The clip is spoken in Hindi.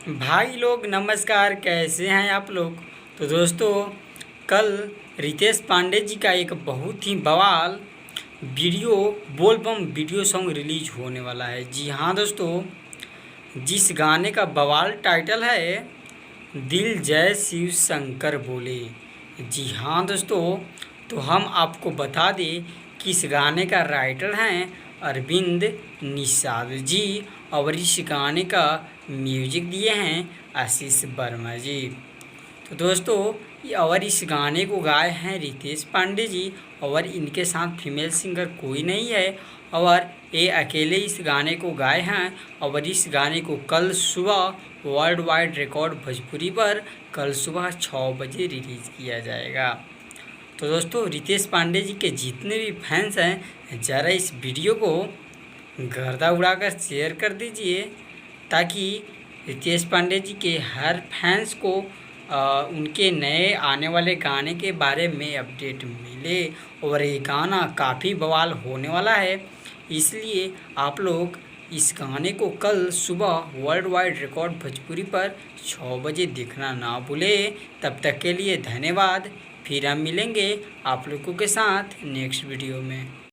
भाई लोग नमस्कार, कैसे हैं आप लोग। तो दोस्तों, कल रितेश पांडे जी का एक बहुत ही बवाल वीडियो बोलबम वीडियो सॉन्ग रिलीज होने वाला है। जी हाँ दोस्तों, जिस गाने का बवाल टाइटल है दिल जय शिव शंकर बोले। जी हाँ दोस्तों, तो हम आपको बता दें कि इस गाने का राइटर हैं अरविंद निषाद जी, और इस गाने का म्यूजिक दिए हैं आशीष वर्मा जी। तो दोस्तों, और इस गाने को गाए हैं रितेश पांडे जी, और इनके साथ फीमेल सिंगर कोई नहीं है, और ये अकेले इस गाने को गाए हैं। और इस गाने को कल सुबह वर्ल्ड वाइड रिकॉर्ड भोजपुरी पर कल सुबह 6 बजे रिलीज़ किया जाएगा। तो दोस्तों, रितेश पांडे जी के जितने भी फैंस हैं, ज़रा इस वीडियो को गर्दा उड़ाकर शेयर कर दीजिए, ताकि रितेश पांडे जी के हर फैंस को उनके नए आने वाले गाने के बारे में अपडेट मिले। और ये गाना काफ़ी बवाल होने वाला है, इसलिए आप लोग इस गाने को कल सुबह वर्ल्ड वाइड रिकॉर्ड भोजपुरी पर 6 बजे देखना ना भूलें। तब तक के लिए धन्यवाद। फिर हम मिलेंगे आप लोगों के साथ नेक्स्ट वीडियो में।